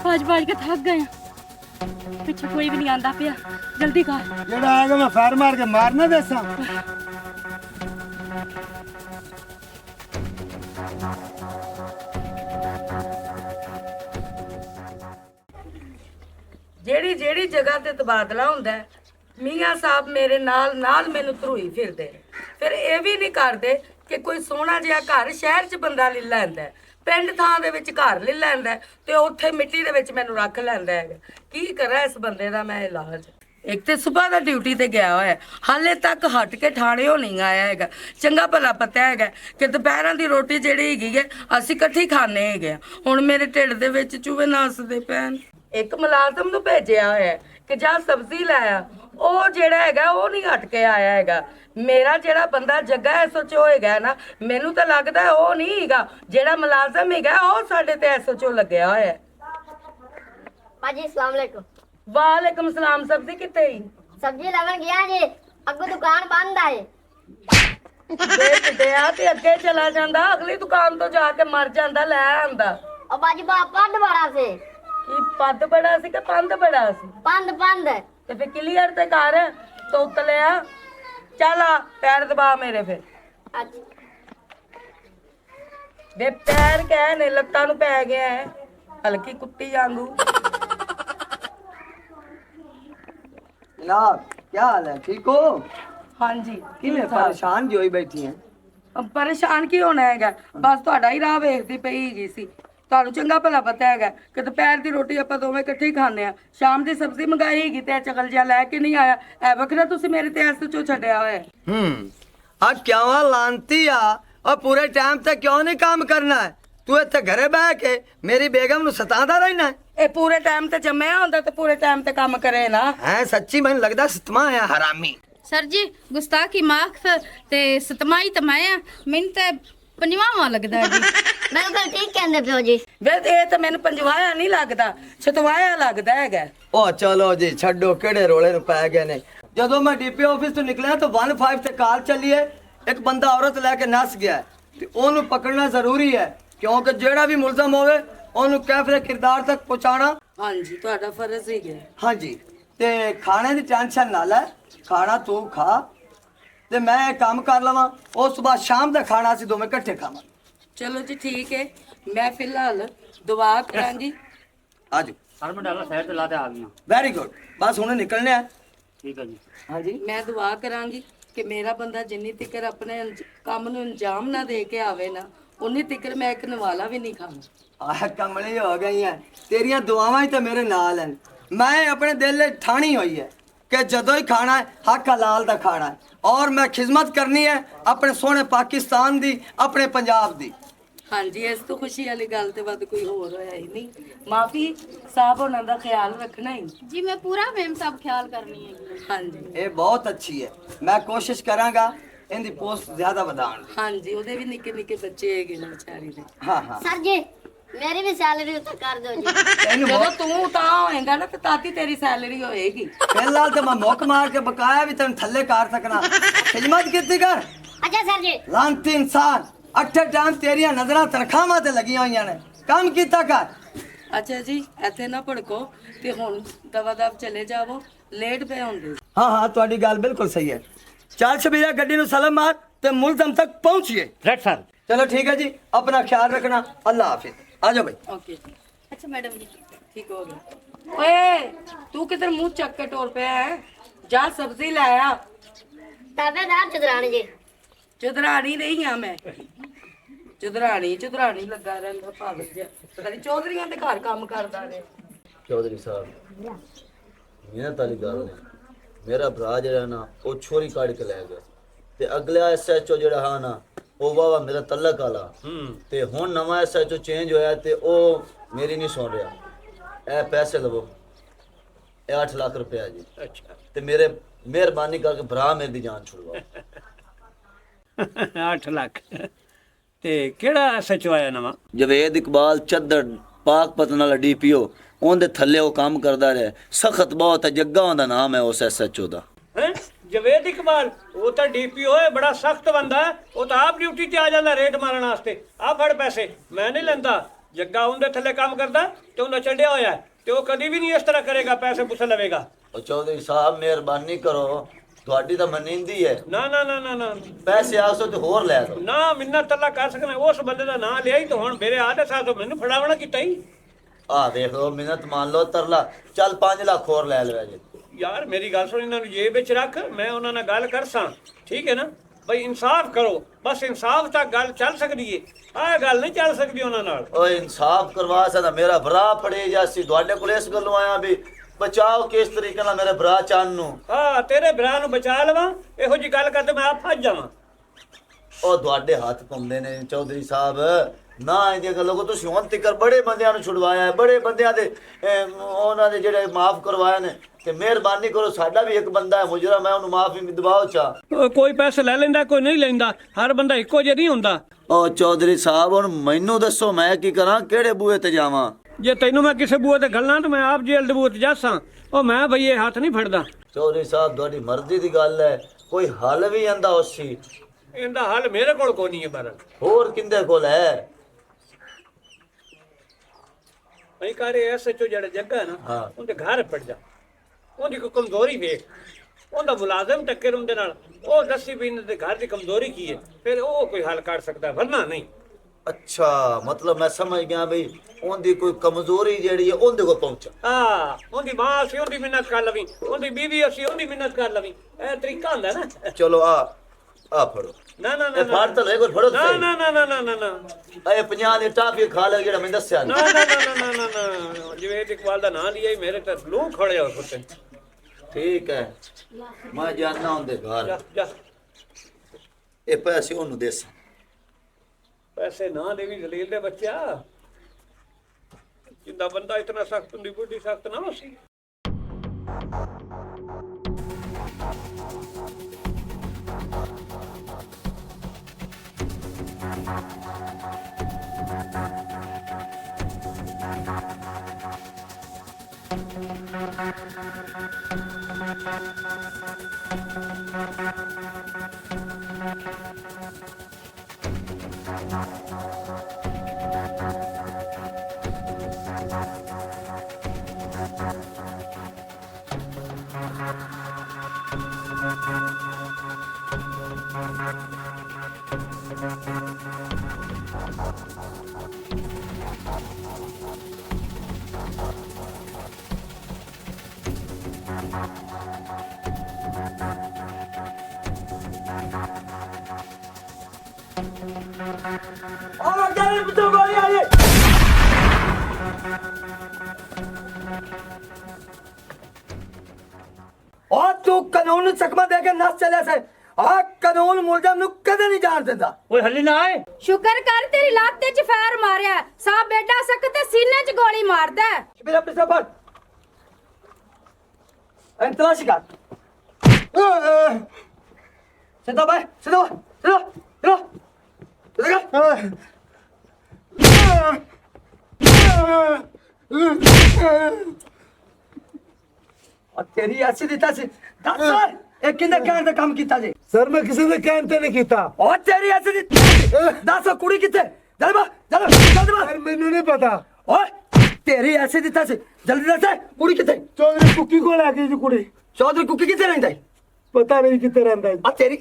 भाज भाज के थक गए हैं। पीछे कोई भी नहीं आंदा पिया, जल्दी कर। जेड़ा आएगा मैं फायर मार के मारना देसा। ਜਿਹੜੀ ਜਿਹੜੀ ਜਗ੍ਹਾ ਤੇ ਤਬਾਦਲਾ ਹੁੰਦਾ ਹੈ, ਮੀਆਂ ਸਾਹਿਬ ਮੇਰੇ ਨਾਲ ਨਾਲ ਮੈਨੂੰ ਧਰੂਈ ਫਿਰਦੇ ਨੇ। ਫਿਰ ਇਹ ਵੀ ਨਹੀਂ ਕਰਦੇ ਕਿ ਕੋਈ ਸੋਹਣਾ ਜਿਹਾ ਘਰ ਸ਼ਹਿਰ 'ਚ ਬੰਦਾ ਲੈ ਲੈਂਦਾ ਹੈ, ਪਿੰਡ ਥਾਂ ਦੇ ਵਿੱਚ ਘਰ ਲੈ ਲੈਂਦਾ ਹੈ ਤੇ ਉੱਥੇ ਮਿੱਟੀ ਦੇ ਵਿੱਚ ਮੈਨੂੰ ਰੱਖ ਲੈਂਦਾ ਹੈਗਾ। ਕੀ ਕਰਾਂ ਇਸ ਬੰਦੇ ਦਾ ਮੈਂ ਇਲਾਜ। ਇੱਕ ਤੇ ਸਵੇਰ ਦਾ ਡਿਊਟੀ ਤੇ ਗਿਆ ਹੋਇਆ ਹੈ, ਹਾਲੇ ਤੱਕ ਹਟ ਕੇ ਥਾਣਿਓਂ ਨਹੀਂ ਆਇਆ ਹੈਗਾ। ਚੰਗਾ ਭਲਾ ਪਤਾ ਹੈਗਾ ਕਿ ਦੁਪਹਿਰਾਂ ਦੀ ਰੋਟੀ ਜਿਹੜੀ ਹੈਗੀ ਹੈ ਅਸੀਂ ਇਕੱਠੀ ਖਾਣੇ ਹੈਗੇ ਆ। ਹੁਣ ਮੇਰੇ ਢਿੱਡ ਦੇ ਵਿੱਚ ਚੂਹੇ ਨੱਸਦੇ ਪੈਣ। ਇੱਕ ਮੁਲਾਜ਼ਮ ਨੂੰ ਭੇਜਿਆ ਹੋਇਆ ਹੈ ਕਿ ਜਾ ਸਬਜ਼ੀ ਲੈ ਆ, ਉਹ ਜਿਹੜਾ ਹੈਗਾ ਉਹ ਨਹੀਂ ਹਟ ਕੇ ਆਇਆ ਹੈਗਾ। ਮੇਰਾ ਜਿਹੜਾ ਬੰਦਾ ਜੱਗਾ ਐਸਓਚਓ ਹੈਗਾ ਨਾ, ਮੈਨੂੰ ਤਾਂ ਲੱਗਦਾ ਉਹ ਨਹੀਂ ਹੈਗਾ। ਜਿਹੜਾ ਮੁਲਾਜ਼ਮ ਹੈਗਾ ਉਹ ਸਾਡੇ ਤੇ ਐਸਓਚਓ ਲੱਗਿਆ ਹੋਇਆ ਹੈ। पाजी अस्सलाम वालेकुम। वालेकुम सलाम। सब्जी कितने ही सब्जी लेवन गया जी, अगो दुकान बंद है। बेचते आ ते अगे चला जांदा, अगली दुकान तो जाके मर जांदा, ले आंदा। और बाजी पद बड़ा से की पद बड़ा सी के पंद बड़ा सी? पंद पंद ते फिर क्लियर ते कर तो उतले आ। चल आ पैर दबा मेरे फिर। वे पैर कह ने लत्तां नूं पै गया है हल्की कुत्ती वांगू। जनाब क्या हाल है, ठीक हो? हाँ जी। किवें परेशान जी होई बैठी हैं? परेशान की होना है, बस ਤੁਹਾਡਾ ਹੀ ਰਾਹ ਵੇਖਦੀ ਪਈ ਹੈਗੀ ਸੀ। ਤੁਹਾਨੂੰ ਚੰਗਾ ਭਲਾ ਪਤਾ ਹੈਗਾ ਕਿ ਦੁਪਹਿਰ ਦੀ ਰੋਟੀ ਆਪਾਂ ਦੋਵੇਂ ਇਕੱਠੇ ਹੀ ਖਾਂਦੇ ਆ। ਸ਼ਾਮ ਦੀ ਸਬਜ਼ੀ ਮੰਗਾਈ ਹੈਗੀ ਤੇ ਚਕਲ ਜਿਹਾ ਲੈ ਕੇ ਨਹੀਂ ਆਇਆ। ਐ ਵਖਰਾ ਤੁਸੀਂ ਮੇਰੇ ਤੇ ਐਸ ਚੋਂ ਛੱਡਿਆ ਹੋਇਆ। आज क्या लानती आ और पूरे टाइम तक क्यों नहीं काम करना है? तू इतने घरे बह के मेरी बेगम नु सतादा रहना है? ਇਹ ਪੂਰੇ ਟਾਈਮ ਤੇ ਜੰਮਿਆ ਹੁੰਦਾ ਤੇ ਪੂਰੇ ਟਾਈਮ ਤੇ ਕੰਮ ਕਰੇ ਨਾ। है सच्ची मैंने लगता सतमा है हरामी। सर जी गुस्ताखी माफ ते सतमाई तमाया मैंने ते पंजवावां लगदा है जी। बिल्कुल ठीक कहंदे पियो जी। ਵੇ ਇਹ ਤਾਂ ਮੈਨੂੰ ਪੰਜਵਾਇਆ ਨਹੀਂ ਲੱਗਦਾ, ਛਤਵਾਇਆ ਲੱਗਦਾ ਹੈਗਾ। ओ चलो जी छड्डो, केड़े रोले नु पै गए ने। जदों मैं डीपी ऑफिस तो निकलिया तो 15 ते कॉल चली है, एक बंदा औरत लेके नस गया है ते ओनू पकड़ना जरूरी है, क्योंकि जेड़ा भी मुलजम होवे ओनू कैफरे किरदार तक पहुंचाना। ਹਾਂਜੀ ਤੁਹਾਡਾ ਫਰਜ਼ ਹੀ ਹੈ। हाँ जी, ते खाने दी टेंशन ना ले, खाना तू खा ते मैं काम कर लवां। उस सुबह शाम दा खाना असीं दोवें इकट्ठे खावां। ਚਲੋ ਜੀ ਠੀਕ ਹੈ, ਮੈਂ ਫਿਲਹਾਲ ਦੁਆ ਕਰਾਂਗੀ। आजो सर मैं डाला साइड से लाते आ गया। वेरी गुड, बस हुणे निकलने हैं। ठीक है जी। हाँ जी, ਮੈਂ ਦੁਆ ਕਰਾਂਗੀ ਕਿ ਮੇਰਾ ਬੰਦਾ ਜਿੰਨੀ ਤਿਕਰ ਆਪਣੇ ਕੰਮ ਨੂੰ ਅੰਜਾਮ ਨਾ ਦੇ ਕੇ ਆਵੇ ਨਾ, ਉਨੀ ਤਿਕਰ ਮੈਂ ਇੱਕ ਨਵਾਲਾ ਵੀ ਨਹੀਂ ਖਾਵਾਂ। आह कमली हो गई हैं तेरियां दुआवां ही तो मेरे नाल हैं। मैं अपने दिल में ठानी हुई है कि जदों ही खाना है हक हलाल दा खाना है, और मैं खिदमत करनी है अपने सोहने पाकिस्तान दी, अपने पंजाब दी। ਹਾਂਜੀ ਇਸ ਤੋਂ ਖੁਸ਼ੀ ਵਾਲੀ ਗੱਲ ਤੇ ਵੱਧ ਕੋਈ ਹੋਰ ਹੋਇਆ ਹੀ ਨਹੀਂ। ਮਾਫੀ ਸਾਹਿਬ ਉਹਨਾਂ ਦਾ ਖਿਆਲ ਰੱਖਣਾ ਹੀ। जी मैं पूरा मेम साहब ख्याल करनी है। ਹਾਂਜੀ ये बहुत अच्छी है, मैं कोशिश करांगा इनकी पोस्ट ज्यादा बढ़ाने दी। ਹਾਂਜੀ ਉਹਦੇ ਵੀ ਨਿੱਕੇ ਨਿੱਕੇ ਬੱਚੇ ਹੈਗੇ ਨੇ ਵਿਚਾਰੀ ਦੇ। हाँ हाँ, सर जी मेरी भी सैलरी उत्ते कर दो जी। तेनू ਜਦੋਂ ਤੂੰ ਤਾਂ ਹੋਏਗਾ ਨਾ ਤੇ ਤਾਤੀ ਤੇਰੀ ਸੈਲਰੀ ਹੋਏਗੀ। फिलहाल तो मैं मुक मार के बकाया भी तेन थल्ले कर सकना। खिदमत कितनी कर अच्छा सर जी। लानती इंसान, अठे टाइम तेरिया नजर तनखावां ते लगियां होईयां ने, काम कीता कर। ਅੱਛਾ ਜੀ ਇੱਥੇ ਨਾ ਭੜਕੋ ਤੇ ਹੁਣ ਦਵਾ ਦਵ ਚਲੇ ਜਾਵੋ, ਲੇਟ ਪਏ ਹੁੰਦੇ। हाँ हाँ, तुम्हारी गल बिल्कुल सही है। चल शबीरा गड्डी नु सलाम मार ते मुलजम तक पहुंचिए। Right sir. चलो ठीक है जी, अपना ख्याल रखना। अल्लाह हाफिज। आ जाओ भाई। ਓਕੇ ਜੀ। ਅੱਛਾ ਮੈਡਮ ਜੀ ਠੀਕ ਹੋ ਗਿਆ। ਓਏ ਤੂੰ ਕਿਧਰ ਮੂੰਹ ਚੱਕ ਕੇ ਟੋਰ ਪਿਆ ਹੈ? ਜਾ ਸਬਜ਼ੀ ਲੈ ਆ। ताबेदार चुदरानी जी। ਚੁਦਰਾਣੀ ਨਹੀਂ ਆ ਮੈਂ, ਚੁਦਰਾਣੀ ਲੱਗਾ ਰਹਿੰਦਾ ਭਾਗ ਜਿਹਾ। ਪਤਾ ਨਹੀਂ ਚੌਧਰੀਆਂ ਦੇ ਘਰ ਕੰਮ ਕਰਦਾ ਰਹੇ। चौधरी साहब मेहनत वाली गल ने, मेरा भरा जरा ना वो छोरी काट के लै गया ते अगला SHO जरा हा ना वो वावा मेरा तलक वाला ते हुण नवा SHO चेंज होया ते ओ मेरी नहीं सुन रहा। ए पैसे लवो, ए 8 लाख रुपया जी। अच्छा ते मेरे मेहरबानी करके भरा मेरी जान छुड़वाओ। 8 लाख ते केड़ा सच आया नवा? जवेद इकबाल चद्दर पाक पतन वाला DPO ਉਹਦੇ ਥੱਲੇ ਉਹ ਕੰਮ ਕਰਦਾ ਰਿਹਾ। ਸਖਤ ਬਹੁਤ ਹੈ, ਜੱਗਾ ਉਹਦਾ ਨਾਮ ਹੈ ਉਸ SHO ਦਾ। हैं ਜਵੇਦ ਇਕਬਾਲ ਉਹ ਤਾਂ ਡੀਪੀਓ ਹੈ, ਬੜਾ ਸਖਤ ਬੰਦਾ ਹੈ। ਉਹ ਤਾਂ ਆਪ ਡਿਊਟੀ ਤੇ ਆ ਜਾਂਦਾ ਰੇਡ ਮਾਰਨ ਵਾਸਤੇ। ਆ ਫੜ ਪੈਸੇ, ਮੈਂ ਨਹੀਂ ਲੈਂਦਾ। ਜੱਗਾ ਉਹਦੇ ਥੱਲੇ ਕੰਮ ਕਰਦਾ ਤੇ ਉਹਦਾ ਚੰਡਿਆ ਹੋਇਆ ਹੈ, ਤੇ ਉਹ ਕਦੀ ਵੀ ਨਹੀਂ ਇਸ ਤਰ੍ਹਾਂ ਕਰੇਗਾ, ਪੈਸੇ ਪੁੱਛ ਲਵੇਗਾ। ਉਹ ਚੌਧਰੀ ਸਾਹਿਬ ਮਿਹਰਬਾਨੀ ਕਰੋ, ਤੁਹਾਡੀ ਤਾਂ ਮਨੀਂਦੀ ਹੈ। ਨਾ ਨਾ ਨਾ ਨਾ ਨਾ ਪੈਸੇ ਆਸੋ ਤੇ ਹੋਰ ਲੈ ਲਓ। ਨਾ ਮਿੰਨਤ ਅੱਲਾ ਕਰ ਸਕਣਾ। ਉਸ ਬੰਦੇ ਦਾ ਨਾਂ ਲਿਆ ਹੀ ਤਾਂ ਹੁਣ ਮੇਰੇ ਆਦੇ ਸਾਥੋਂ ਮੈਨੂੰ ਫੜਾਵਣਾ ਕੀਤਾ ਹੀ। ਆ ਵੇਖ ਲਓ, ਮਿਹਨਤ ਮੰਨ ਲਓ, ਤਰਲਾ ਚੱਲ 5 ਲੱਖ ਹੋਰ ਲੈ ਲਵੇ ਜੀ। ਯਾਰ ਮੇਰੀ ਗੱਲ ਸੁਣ, ਇਹਨਾਂ ਨੂੰ ਜੇਬ ਵਿੱਚ ਰੱਖ, ਮੈਂ ਉਹਨਾਂ ਨਾਲ ਗੱਲ ਕਰਸਾਂ, ਠੀਕ ਹੈ ਨਾ? ਬਈ ਇਨਸਾਫ ਕਰੋ, ਬਸ ਇਨਸਾਫ ਤੱਕ ਗੱਲ ਚੱਲ ਸਕਦੀ ਏ। ਆਹ ਗੱਲ ਨਹੀਂ ਚੱਲ ਸਕਦੀ ਉਹਨਾਂ ਨਾਲ। ਓਏ ਇਨਸਾਫ ਕਰਵਾ ਸਕਦਾ, ਮੇਰਾ ਭਰਾ ਫੜੇ ਜਾਸੀ। ਤੁਹਾਡੇ ਕੋਲ ਇਸ ਗੱਲੋਂ ਆਇਆ ਵੀ ਬਚਾਓ ਕਿਸ ਤਰੀਕੇ ਨਾਲ ਮੇਰੇ ਭਰਾ ਚੰਨ ਨੂੰ। ਹਾਂ, ਤੇਰੇ ਭਰਾ ਨੂੰ ਬਚਾ ਲਵਾਂ, ਇਹੋ ਜੀ ਗੱਲ ਕਰਦੇ ਮੈਂ ਆਪ ਫਸ ਜਾਵਾਂ। ਉਹ ਤੁਹਾਡੇ ਹੱਥ ਪਾਉਂਦੇ ਨੇ ਚੌਧਰੀ ਸਾਹਿਬ, ਨਾ ਇਹਦੀਆਂ ਗੱਲਾਂ ਕੋ। ਤੁਸੀਂ ਹੁਣ ਤੱਕ ਬੜੇ ਬੰਦਿਆਂ ਨੂੰ ਛੁਡਵਾਇਆ ਹੈ, ਬੜੇ ਬੰਦਿਆਂ ਦੇ ਉਹਨਾਂ ਦੇ ਜਿਹੜੇ ਮਾਫ ਕਰਵਾਏ ਨੇ, ਤੇ ਮਿਹਰਬਾਨੀ ਕਰੋ, ਸਾਡਾ ਵੀ ਇੱਕ ਬੰਦਾ ਹੈ ਮੁਜਰਮ ਹੈ, ਉਹਨੂੰ ਮਾਫੀ ਦਿਵਾਓ ਚਾ। ਕੋਈ ਪੈਸੇ ਲੈ ਲੈਂਦਾ, ਕੋਈ ਨਹੀਂ ਲੈਂਦਾ, ਹਰ ਬੰਦਾ ਇੱਕੋ ਜਿਹਾ ਨਹੀਂ ਹੁੰਦਾ। ਉਹ ਚੌਧਰੀ ਸਾਹਿਬ ਹੁਣ ਮੈਨੂੰ ਦੱਸੋ ਮੈਂ ਕੀ ਕਰਾਂ, ਕਿਹੜੇ ਬੂਹੇ ਤੇ ਜਾਵਾਂ? ਜੇ ਤੈਨੂੰ ਮੈਂ ਕਿਸੇ ਬੂਹੇ ਤੇ ਗੱਲਾਂ ਤਾਂ ਮੈਂ ਆਪ ਜੇਲ੍ਹ ਦੇ ਬੂਹੇ ਤੇ ਜਾਸਾਂ। ਉਹ ਮੈਂ ਬਈ ਇਹ ਹੱਥ ਨਹੀਂ ਫੜਦਾ। ਚੌਧਰੀ ਸਾਹਿਬ ਤੁਹਾਡੀ ਮਰਜ਼ੀ ਦੀ ਗੱਲ ਹੈ, ਕੋਈ ਹੱਲ ਵੀ ਆਂਦਾ ਉਸੀ। ਇਹਦਾ ਹੱਲ ਮੇਰੇ ਕੋਲ ਕੋਈ ਨਹੀਂ ਹੈ। ਪਰ ਹੋਰ ਕਿੰਦੇ ਕੋਲ ਹੈ? ਅਸੀਂ ਕਰੇ ਐਸਐਚਓ ਜਿਹੜਾ ਜੱਗਾ ਨਾ, ਹਾਂ। ਉਹਦੇ ਘਰ ਪੜ ਜਾ, ਉਹਦੀ ਕੋਈ ਕਮਜ਼ੋਰੀ ਵੇਖ, ਉਹਦਾ ਮੁਲਾਜ਼ਮ ਟੱਕਰ ਉਹਦੇ ਨਾਲ, ਉਹ ਦੱਸੀ ਵੀ ਇਹਨਾਂ ਦੇ ਘਰ ਦੀ ਕਮਜ਼ੋਰੀ ਕੀ ਹੈ, ਫਿਰ ਉਹ ਕੋਈ ਹੱਲ ਕਰ ਸਕਦਾ, ਵਰਨਾ ਨਹੀਂ। ਅੱਛਾ, ਮਤਲਬ ਮੈਂ ਸਮਝ ਗਿਆ ਬਈ ਉਹਦੀ ਕੋਈ ਕਮਜ਼ੋਰੀ ਜਿਹੜੀ ਹੈ ਉਹਦੇ ਕੋਲ ਪਹੁੰਚਾ। ਹਾਂ, ਉਹਦੀ ਮਾਂ ਅਸੀਂ ਉਹਦੀ ਮਿਹਨਤ ਕਰ ਲਵੀਂ, ਉਹਦੀ ਬੀਵੀ ਅਸੀਂ ਉਹਦੀ ਮਿਹਨਤ ਕਰ ਲਵੀਂ। ਇਹ ਤਰੀਕਾ ਹੁੰਦਾ ਨਾ। ਚਲੋ ਆ ਫੜੋ। ਨਾ ਨਾ ਇਹ ਫੜ ਤਾਂ ਲੈ, ਕੋਈ ਫੜੋ ਨਾ ਤੁਸੀਂ। ਨਾ ਨਾ ਨਾ ਨਾ ਨਾ ਨਾ ਇਹ 50 ਦੀ ਟਾਫੀ ਖਾ ਲੈ ਜਿਹੜਾ ਮੈਂ ਦੱਸਿਆ ਨਾ ਨਹੀਂ। ਨਾ ਨਾ ਨਾ ਨਾ ਨਾ ਜਵੇਦ ਇਕਬਾਲ ਦਾ ਨਾਂ ਲਿਆ ਹੀ ਮੇਰੇ ਤੇ ਲੂਹ ਖੜੇ ਹੋ ਸੁੱਤੇ। ਠੀਕ ਹੈ, ਮੈਂ ਜਾਣਾ ਉਹਦੇ ਜਾ ਘਰ। ਜਾ, ਇਹ ਪੈਸੇ ਉਹਨੂੰ ਦੇ ਸਾਂ। ਪੈਸੇ ਨਾ ਦੇਵੀ ਜ਼ਲੀਲ ਦੇ ਬੱਚਾ, ਜਿੰਦਾ ਬੰਦਾ ਇਤਨਾ ਸਖਤ ਹੁੰਦੀ, ਬੁੱਢੀ ਸਖਤ ਨਾ ਹੋਸੀ। और तू कानून चकमा दे के नस चले से। आ कानून मुलजम नु कदे नहीं जान देता। ਓਏ ਹੱਲੀ ਨਾ ਆਏ। ਸ਼ੁਕਰ ਕਰ ਤੇਰੀ ਲੱਤ 'ਚ ਫੈਰ ਮਾਰਿਆ, ਸਾਹ ਬੇਡਾ ਸਕ ਤੇ ਸੀਨੇ 'ਚ ਗੋਲੀ ਮਾਰਦਾ। मेरा पैसा पर तलाशी कर। सीधा भाई, सीधा सीधा सीधा सीधा कर। और तेरी ऐसी दिता सी दस एक किंदे कहने ते काम कीता जी। ਸਰ ਮੈਂ ਕਿਸੇ ਦੇ ਕਹਿਣ ਤੇ ਨਹੀਂ ਕੀਤਾ। और तेरी ऐसी दिता दस कुड़ी किथे जल्दी बा जल्दी जल्दी बा। ਸਰ ਮੈਨੂੰ ਨਹੀਂ ਪਤਾ। और तेरी ऐसी दिता सी जल्दी दस कुड़ी किथे। ਚੌਧਰੀ ਕੁੱਕੀ ਕੋਲ ਆ ਗਈ ਜੀ ਕੁੜੀ। चौधरी कुकी किथे रहंदा है? ਪਤਾ ਨਹੀਂ ਕਿੱਥੇ ਰਹਿੰਦਾ ਜੀ। आ तेरी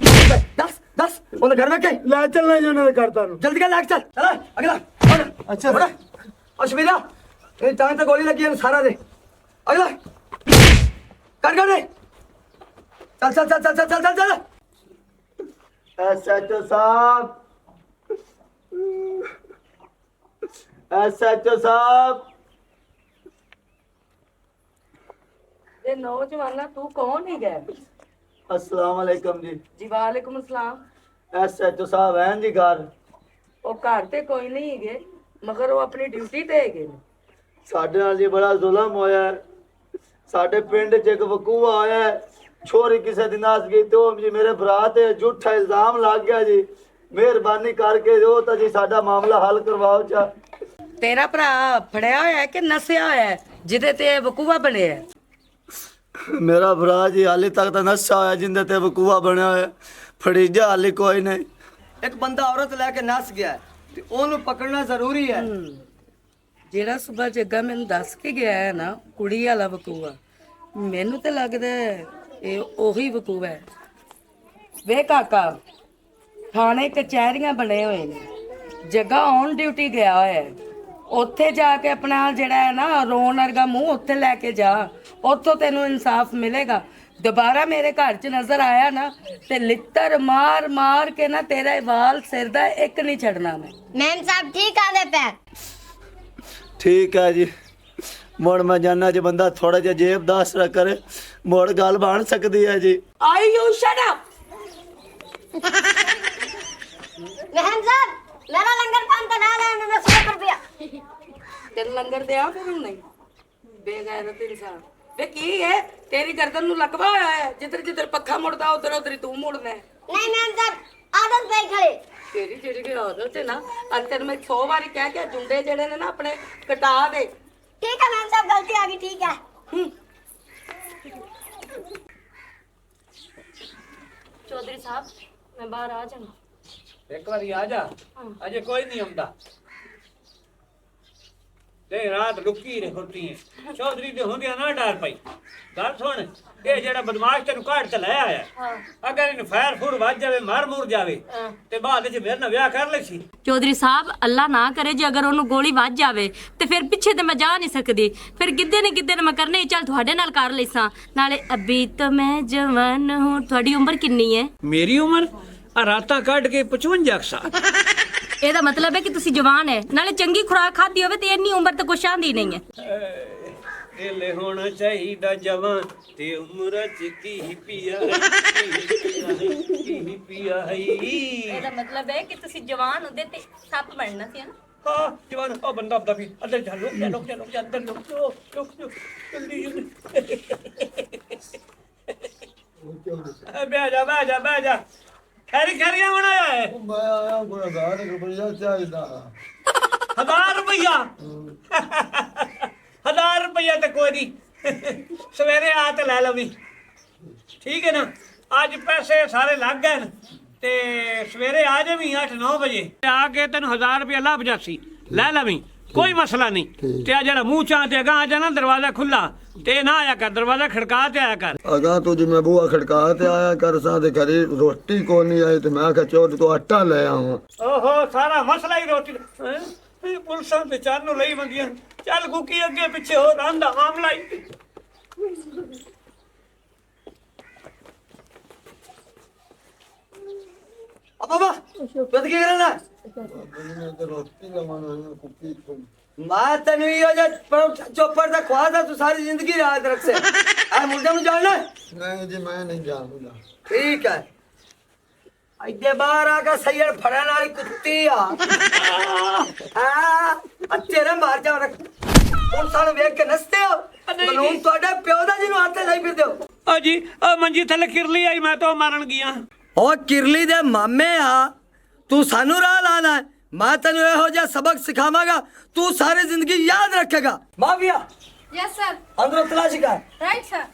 दस दस उन घर में के ਲੈ ਚੱਲਣਾ ਜੀ ਉਹਨਾਂ ਦੇ ਘਰ ਤੁਹਾਨੂੰ। जल्दी का लाग चल चला अगला अच्छा। बड़ा अश्विरा ये टांग पे गोली लगी है सारा दे अगला कर दे चल चल चल चल चल चल चल एसएचओ साहब, एसएचओ साहब। ਇਹ ਨੌਜਵਾਨਾ ਤੂੰ ਕੌਣ ਹੀ ਗਏ? अस्सलाम वालेकुम जी। ਜੀ ਵਾਲੇਕੁਮ ਸਲਾਮ। एसएचओ साहब हैं जी घर? ਉਹ ਘਰ ਤੇ ਕੋਈ ਨਹੀਂ ਹੈਗੇ, ਮਗਰ ਉਹ ਆਪਣੀ ਡਿਊਟੀ ਤੇ ਹੈਗੇ ਨੇ। ਸਾਡੇ ਨਾਲ ਜੀ ਬੜਾ ਜ਼ੁਲਮ ਹੋਇਆ ਹੈ। ਸਾਡੇ ਪਿੰਡ 'ਚ ਇੱਕ ਵਕੂਆ ਹੋਇਆ ਹੈ, ਛੋਰੀ ਕਿਸੇ ਦੀ ਨਾਸ ਗਈ ਤੇ ਉਹ ਜੀ ਮੇਰੇ ਭਰਾ ਤੇ ਝੂਠਾ ਇਲਜ਼ਾਮ ਲੱਗ ਗਿਆ ਜੀ। ਮਿਹਰਬਾਨੀ ਕਰਕੇ ਉਹ ਤਾਂ ਜੀ ਸਾਡਾ ਮਾਮਲਾ ਹੱਲ ਕਰਵਾਓ ਚਾ। ਤੇਰਾ ਭਰਾ ਫੜਿਆ ਹੋਇਆ ਹੈ ਕਿ ਨਸਿਆ ਹੋਇਆ ਹੈ ਜਿਹਦੇ ਤੇ ਵਕੂਆ ਬਣਿਆ ਹੈ? ਮੇਰਾ ਭਰਾ ਜੀ ਹਾਲੇ ਤੱਕ ਤਾਂ ਨਸ਼ਾ ਹੋਇਆ ਜਿੰਦੇ ਤੇ ਵਕੂਆ ਬਣਿਆ ਹੋਇਆ ਫੜੀਜਾ ਹਾਲੇ ਕੋਈ ਨਹੀਂ ਇੱਕ ਬੰਦਾ ਔਰਤ ਲੈ ਕੇ ਨੱਸ ਗਿਆ ਹੈ, ਤੇ ਉਹਨੂੰ ਪਕੜਨਾ ਜ਼ਰੂਰੀ ਹੈ। ਜਿਹੜਾ ਸੁਬਾ ਜੱਗਾ ਮੈਨੂੰ ਦੱਸ ਕੇ ਗਿਆ ਹੈ ਨਾ ਕੁੜੀ ਵਾਲਾ ਵਕੂਆ, ਮੈਨੂੰ ਤੇ ਲੱਗਦਾ ਹੈ ਇਹ ਉਹੀ ਵਕੂਆ ਹੈ। ਵੇ ਕਾਕਾ, ਥਾਣੇ ਕਚਹਿਰੀਆਂ ਬਣੇ ਹੋਏ ਨੇ, ਜੱਗਾ ਔਨ ਡਿਊਟੀ ਗਿਆ ਹੋਇਆ ਹੈ। ਉੱਥੇ ਜਾ ਕੇ ਆਪਣਾ ਜਿਹੜਾ ਹੈ ਨਾ ਰੋਣ ਵਰਗਾ ਮੂੰਹ ਉੱਥੇ ਲੈ ਕੇ ਜਾ, ਉੱਥੋਂ ਤੈਨੂੰ ਇਨਸਾਫ ਮਿਲੇਗਾ। ਦੁਬਾਰਾ ਮੇਰੇ ਘਰ 'ਚ ਨਜ਼ਰ ਆਇਆ ਨਾ ਤੇ ਲਿੱਤਰ ਮਾਰ ਮਾਰ ਕੇ ਨਾ ਤੇਰਾ ਵਾਲ ਸਿਰ ਦਾ ਇੱਕ ਨਹੀਂ ਛੱਡਣਾ ਮੈਂ। मैम साहब ठीक आदे पे ਠੀਕ ਹੈ ਜੀ ਮੁੜ ਮੈਂ ਜਾਨਾ ਜੇ ਬੰਦਾ ਥੋੜਾ ਜਿਹਾ ਜੇਬ ਦਾ ਆਸਰਾ ਕਰੇ ਮੁੜ ਗੱਲ ਬਣ ਸਕਦੀ ਹੈ ਜੀ ਆਈ ਯੂ ਸ਼ਟ ਅਪ। मैम साहब मेरा लंगर पान तो ना ले मैं 100 रुपया ਤੈਨੂੰ ਲੰਗਰ ਦਿਆ ਫਿਰ ਹੁਣ ਨਹੀਂ ਬੇਗੈਰਤ ਇਨਸਾਨ। ਵੇ ਕੀ ਹੈ ਤੇਰੀ ਗਰਦਨ ਨੂੰ ਲਕਵਾ ਹੋਇਆ ਹੈ, ਜਿੱਧਰ ਜਿੱਧਰ ਪੱਖਾ ਮੁੜਦਾ ਉਧਰ ਉਧਰ ਹੀ ਤੂੰ ਮੁੜਨਾ ਹੈ। नहीं मैम साहब आदत पे खड़े ਤੇਰੀ ਜਿਹੜੀ ਕਿ ਆਦਤ ਹੈ ਨਾ, ਅੱਜ ਤੈਨੂੰ ਮੈਂ 100 ਵਾਰੀ ਕਹਿ ਕੇ ਜੁੰਡੇ ਜਿਹੜੇ ਨੇ ਨਾ ਆਪਣੇ ਕਟਾ ਦੇ। ठीक है मैम साहब गलती आ गई ठीक है ਚੌਧਰੀ ਸਾਹਿਬ ਮੈਂ ਬਾਹਰ ਆ ਜਾਣਾ। ਇੱਕ ਵਾਰੀ ਆ ਜਾ, ਅਜੇ ਕੋਈ ਨਹੀਂ ਆਉਂਦਾ ਤੇ ਰਾਤ ਲੁਕੀ ਰੇ ਹੁੰਦੀ ਹੈ। ਚੌਧਰੀ ਦੇ ਹੁੰਦਿਆਂ ਨਾ ਡਰ ਪਈ। ਗੱਲ ਸੁਣ, ਇਹ ਜਿਹੜਾ ਬਦਮਾਸ਼ ਤੈਨੂੰ ਕਾਢ ਤੇ ਲੈ ਆਇਆ, ਅਗਰ ਇਹਨੂੰ ਫੈਰ ਫੂਰ ਵੱਜ ਜਾਵੇ, ਮਰ ਮੁਰ ਜਾਵੇ ਤੇ ਬਾਅਦ ਵਿੱਚ ਮੇਰੇ ਨਾਲ ਵਿਆਹ ਕਰ ਲੈ ਸੀ। ਚੌਧਰੀ ਸਾਹਿਬ ਅੱਲਾ ਨਾ ਕਰੇ ਜੇ ਅਗਰ ਉਹਨੂੰ ਗੋਲੀ ਵੱਜ ਜਾਵੇ ਤੇ ਫਿਰ ਪਿੱਛੇ ਤੇ ਮੈਂ ਜਾ ਨਹੀਂ ਸਕਦੀ, ਫਿਰ ਗਿੱਧੇ ਨੇ ਮੈਂ ਕਰਨੇ ਚੱਲ ਤੁਹਾਡੇ ਨਾਲ ਕਰ ਲੈਸਾਂ। ਨਾਲੇ ਅਭੀ ਤਾਂ ਮੈਂ ਜਵਾਨ ਹੂੰ। ਤੁਹਾਡੀ ਉਮਰ ਕਿੰਨੀ ਹੈ? ਮੇਰੀ ਉਮਰ ਆ ਰਾਤਾਂ ਕੱਢ ਕੇ 55 ਸਾਲ। ਇਹਦਾ ਮਤਲਬ ਹੈ ਕਿ ਤੁਸੀਂ ਜਵਾਨ ਹੈ, ਨਾਲੇ ਚੰਗੀ ਖੁਰਾਕ ਖਾਧੀ ਹੋਵੇ ਤੇ ਇੰਨੀ ਉਮਰ ਤਾਂ ਕੁਛ ਆਂਦੀ ਨਹੀਂ ਹੈ। ਇਹ ਹੋਣਾ ਚਾਹੀਦਾ ਜਵਾਨ ਤੇ ਉਮਰ ਚ ਕੀ ਪੀਆ ਕੀ ਪੀਆ ਹੈ। ਇਹਦਾ ਮਤਲਬ ਹੈ ਕਿ ਤੁਸੀਂ ਜਵਾਨ ਹੁੰਦੇ ਤੇ ਸੱਪ ਬਣਨਾ ਸੀ ਨਾ। ਹਾਂ ਜਵਾਨ, ਉਹ ਬੰਦਾ ਆਪਦਾ ਵੀ ਅੰਦਰ ਜਾ, ਲੁਕ ਜਾ ਲੁਕ ਜਾ ਲੁਕ ਜਾ ਅੰਦਰ ਲੁਕ ਜਾ ਜਲਦੀ ਜਲਦੀ। ਬਹਿ ਜਾ ਖੈਰੀਆਂ ਬਣਾਇਆ ਹੈ। ਮੈਂ ਆਇਆ ਕੋਈ 1000 ਰੁਪਇਆ ਚਾਹੀਦਾ। 1000 ਰੁਪਇਆ 1000 ਰੁਪਇਆ ਤੇ ਕੋਈ ਨਹੀਂ, ਸਵੇਰੇ ਆ ਤੇ ਲੈ ਲਵੀਂ, ਠੀਕ ਹੈ ਨਾ। ਅੱਜ ਪੈਸੇ ਸਾਰੇ ਲੱਗ ਗਏ ਨੇ ਤੇ ਸਵੇਰੇ ਆ ਜਾਵੀਂ 8-9 ਵਜੇ ਆ ਕੇ ਤੈਨੂੰ 1000 ਰੁਪਇਆ ਲੱਭ ਜਾਸੀ, ਲੈ ਲਵੀਂ, ਕੋਈ ਮਸਲਾ ਨਹੀਂ। ਤੇ ਆ ਜਿਹੜਾ ਮੂੰਹ ਚਾਹ ਤੇ ਅਗਾਂਹ ਆ ਜਾਣਾ, ਦਰਵਾਜ਼ਾ ਖੁੱਲਾ ਤੇ ਨਾ ਆਇਆ ਕਰ, ਦਰਵਾਜ਼ਾ ਖੜਕਾ ਤੇ ਆਇਆ ਕਰ। ਅਗਾ ਤੂੰ ਜਿਵੇਂ ਬੂਆ ਖੜਕਾ ਤੇ ਆਇਆ ਕਰ ਸਾਂ ਤੇ ਘਰੇ ਰੋਟੀ ਕੋਈ ਨਹੀਂ ਆਈ ਤੇ ਮੈਂ ਕਿਹਾ ਚੋਰ ਤੋਂ ਆਟਾ ਲੈ ਆਵਾਂ। ਓਹੋ ਸਾਰਾ ਮਸਲਾ ਹੀ ਰੋਟੀ ਦਾ। ਹੈਂ? ਇਹ ਪੁਲਿਸਾਂ ਤੇ ਚਾਰ ਨੂੰ ਲਈ ਬੰਦੀਆਂ, ਚੱਲ ਗੁੱਕੀ ਅੱਗੇ ਪਿੱਛੇ ਹੋ ਰੰਦਾ ਮਾਮਲਾ ਹੀ। ਬਾਬਾ ਤੂੰ ਕੀ ਕਰਨਾ? ਰੋਟੀ ਲਵਾਉਣਾ ਕੁੱਕੀ ਮੈਂ ਤੈਨੂੰ ਇਹੋ ਜਿਹਾ ਚੋਪੜ ਦਾ ਖਵਾਦਾ ਤੂੰ ਸਾਰੀ ਜ਼ਿੰਦਗੀ ਯਾਦ ਰੱਖ ਸੇ। ਆ ਮੁੰਡੇ ਨੂੰ ਜਾਣਨਾ? ਨਹੀਂ ਜੀ ਮੈਂ ਨਹੀਂ ਜਾਣਦਾ। ਠੀਕ ਹੈ, ਇੱਥੇ ਬਾਹਰ ਆ ਕੇ ਸੈਯਦ ਫੜਨ ਵਾਲੀ ਕੁੱਤੀ ਆ। ਆ ਤੇਰੇ ਮਾਰ ਜਾ ਰੱਖ। ਹੁਣ ਸਾਨੂੰ ਵੇਖ ਕੇ ਨਸਤੇ ਹੋ। ਕਾਨੂੰਨ ਤੁਹਾਡੇ ਪਿਓ ਦਾ ਜਿਹਨੂੰ ਹੱਥ ਲਾਈ ਫਿਰਦੇ ਹੋ। ਆ ਜੀ ਆ ਮੰਜੀ ਥੱਲੇ ਕਿਰਲੀ ਆਈ, ਮੈਂ ਤਾਂ ਉਹ ਮਾਰਨ ਗਿਆ। ਉਹ ਕਿਰਲੀ ਦੇ ਮਾਮੇ ਆ, ਤੂੰ ਸਾਨੂੰ ਰਾਹ ਲਾਣਾ। ਮੈਂ ਤੈਨੂੰ ਇਹੋ ਜਿਹਾ ਸਬਕ ਸਿਖਾਵਾਂਗਾ ਤੂੰ ਸਾਰੀ ਜ਼ਿੰਦਗੀ ਯਾਦ ਰੱਖੇਗਾ। ਮਾਫੀਆ ਯੈਸ ਸਰ, ਅੰਦਰੋਂ ਤਲਾਸ਼ੀ ਕਰ। Right sir.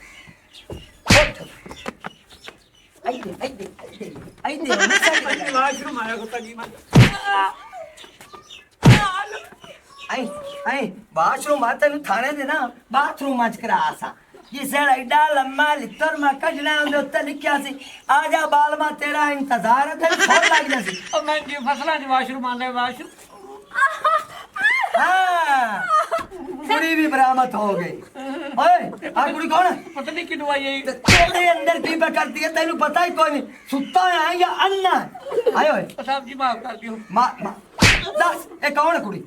ਵਾਸ਼ਰੂਮ ਆਇਆ ਕੁੱਤਾ ਜੀ ਮੈਂ। ਬਾਥਰੂਮ ਆ ਤੈਨੂੰ ਥਾਣੇ ਦੇ ਨਾ ਬਾਥਰੂਮ ਚ ਕਰਾ ਸਾ। ਜਿਸ ਐਡਾ ਲੰਮਾ ਲਿੱਤਰ ਮੈਂ ਕੱਢਣਾ ਉਹਦੇ ਉੱਤੇ ਲਿਖਿਆ ਸੀ ਆ ਜਾ ਬਾਲਮਾ ਤੇਰਾ ਇੰਤਜ਼ਾਰ ਹੈ, ਤੈਨੂੰ ਫੋਨ ਲੱਗ ਗਿਆ ਸੀ। ਉਹ ਮੈਂ ਜੀ ਫਸਲਾਂ ਚ ਵਾਸ਼ਰੂਮ ਆਉਂਦੇ ਵਾਸ਼ਰੂਮ। ਹਾਂ ਕੁੜੀ ਵੀ ਬਰਾਮਦ ਹੋ ਗਈ। ਓਏ ਆ ਕੁੜੀ ਕੌਣ ਹੈ? ਪਤਾ ਨਹੀਂ ਕਿਦੋਂ ਆਈ ਹੈ। ਤੇਰੇ ਅੰਦਰ ਕੀ ਕਰਦੀ ਹੈ ਤੈਨੂੰ ਪਤਾ ਹੀ ਕੋਈ ਨਹੀਂ। ਸੁੱਤਾ ਹੈ ਜਾਂ ਅੰਨਾ ਆਏ ਓਏ ਸਾਹਿਬ ਜੀ ਮਾਫ ਕਰ ਦਿਓ। ਦੱਸ ਇਹ ਕੌਣ ਹੈ ਕੁੜੀ?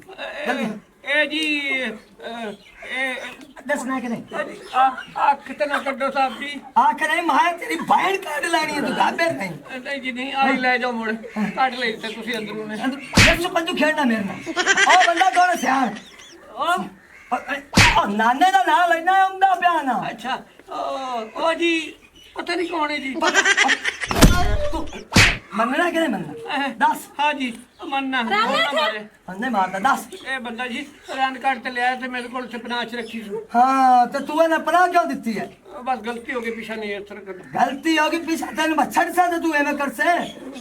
ਇਹ ਜੀ ਦੱਸਣਾ ਕਿ ਨਹੀਂ? ਅੱਖ ਤੇ ਨਾ ਕੱਢੋ ਸਾਹਿਬ ਜੀ। ਆਖ ਨਹੀਂ ਮੈਂ ਤੇਰੀ ਭੈਣ ਕੱਢ ਲੈਣੀ ਹੈ, ਤੂੰ ਗਾਬੇ ਨਹੀਂ। ਨਹੀਂ ਜੀ ਨਹੀਂ, ਆਈ ਲੈ ਜਾਓ ਮੁੜ, ਕੱਢ ਲਈ ਤੇ ਤੁਸੀਂ ਅੰਦਰੋਂ ਨੇ। ਜੱਸੂ ਪੰਜੂ ਖੇਡਣਾ ਮੇਰੇ ਨਾਲ। ਉਹ ਬੰਦਾ ਕੌਣ ਹੈ ਸਿਆਣ? ਉਹ ਨਾਨੇ ਦਾ ਨਾਂ ਲੈਣਾ ਹੁੰਦਾ ਪਿਆ ਨਾ। ਅੱਛਾ ਉਹ ਜੀ ਪਤਾ ਨਹੀਂ ਕੌਣ ਹੈ ਜੀ। ਮੰਨਣਾ ਕਿ ਨਹੀਂ ਮੰਨਣਾ ਦੱਸ। हाँ जी मन्ना मारे ਬੰਦੇ ਮਾਰਦਾ ਦੱਸ। ए बंदा जी रन कार्ड ते लिया ते मेरे को पनाच रखी सु ਹਾਂ ਤੇ ਤੂੰ ਇਹਨਾਂ ਪਨਾਹ ਕਿਉਂ ਦਿੱਤੀ ਹੈ? बस गलती हो गई पीछा नहीं इस तरह कर ਗਲਤੀ ਹੋ ਗਈ ਪਿੱਛੇ ਤੈਨੂੰ ਮੈਂ ਛੱਡ ਸਕਦਾ ਤੂੰ ਐਵੇਂ ਕਰ ਸੇ।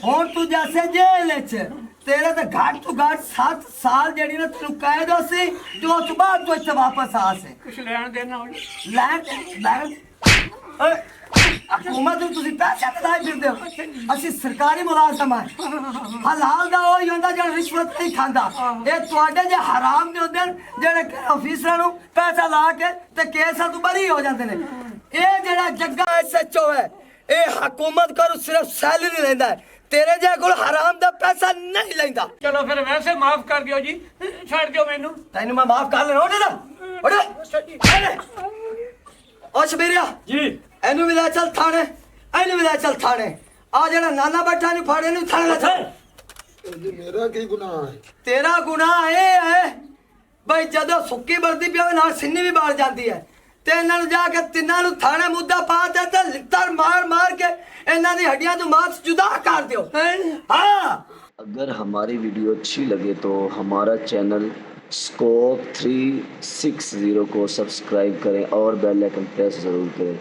ਹੁਣ ਤੂੰ ਜਾਸੇ ਜੇਲ੍ਹ ਚ ਤੇਰੇ ਤੇ ਘੱਟ ਤੋਂ ਘੱਟ 7 ਸਾਲ ਜਿਹੜੀ ਨਾ ਤੈਨੂੰ ਕੈਦ ਹੋ ਸੀ ਤੇ ਉਸ ਤੋਂ ਬਾਅਦ ਤੂੰ ਇੱਥੇ ਵਾਪਸ ਆ ਸੇ। कुछ लेन देना हो ਲੈਣ ਓਏ ਹਕੂਮਤ ਨੂੰ ਤੁਸੀਂ ਪੈਸੇ ਕਢਾਈ ਫਿਰਦੇ ਹੋ। ਅਸੀਂ ਸਰਕਾਰੀ ਮੁਲਾਜ਼ਮ ਆ। ਹਲਾਲ ਦਾ ਉਹ ਹੀ ਹੁੰਦਾ ਜਿਹੜਾ ਰਿਸ਼ਵਤ ਨਹੀਂ ਖਾਂਦਾ। ਇਹ ਤੁਹਾਡੇ ਜੇ ਹਰਾਮ ਦੇ ਹੁੰਦੇ ਨੇ ਜਿਹੜੇ ਅਫੀਸਰਾਂ ਨੂੰ ਪੈਸਾ ਲਾ ਕੇ ਤੇ ਕੇਸਾਂ ਤੋਂ ਬਰੀ ਹੋ ਜਾਂਦੇ ਨੇ। ਇਹ ਜਿਹੜਾ ਜੱਗਾ ਐਸਐਚਓ ਹੈ ਇਹ ਹਕੂਮਤ ਕੋਲ ਸਿਰਫ ਸੈਲਰੀ ਲੈਂਦਾ ਹੈ। ਤੇਰੇ ਜੇ ਕੋਲ ਹਰਾਮ ਦਾ ਪੈਸਾ ਨਹੀਂ ਲੈਂਦਾ। चलो फिर वैसे माफ कर दियो जी छाड़ दियो मैनू ਤੈਨੂੰ ਮੈਂ ਮਾਫ ਕਰ ਲੈਣਾ। ਉਹਦੇ ਓ ਸ਼ਬੀਰਿਆ ਜੀ ਇਹਨੂੰ ਵੀ ਲੈ ਚੱਲ ਥਾਣੇ, ਇਹਨੂੰ ਵੀ ਲੈ ਚੱਲ ਥਾਣੇ। ਆ ਜਿਹੜਾ ਨਾਨਾ ਬੈਠਾ ਨੂੰ ਫੜ ਇਹਨੂੰ ਥਾਣੇ ਲੈ ਚੱਲ। ਮੇਰਾ ਕੀ ਗੁਨਾਹ ਹੈ? ਤੇਰਾ ਗੁਨਾਹ ਇਹ ਹੈ ਬਈ ਜਦੋਂ ਸੁੱਕੀ ਵਰਦੀ ਪਿਆਵੇ ਨਾਲ ਸਿੰਨੀ ਵੀ ਬਾਲ ਜਾਂਦੀ ਹੈ ਤੇ ਇਹਨਾਂ ਨੂੰ ਜਾ ਕੇ ਤਿੰਨਾਂ ਨੂੰ ਥਾਣੇ ਮੁੱਦਾ ਪਾ ਦੇ ਤੇ ਲਿੱਤਰ ਮਾਰ ਮਾਰ ਕੇ ਇਹਨਾਂ ਦੀ ਹੱਡੀਆਂ ਤੋਂ ਮਾंस जुदा कर दियो। हाँ अगर हमारी वीडियो अच्छी लगे तो हमारा चैनल स्कोप 360 को सब्सक्राइब करें और बेल आइकन प्रेस ज़रूर करें।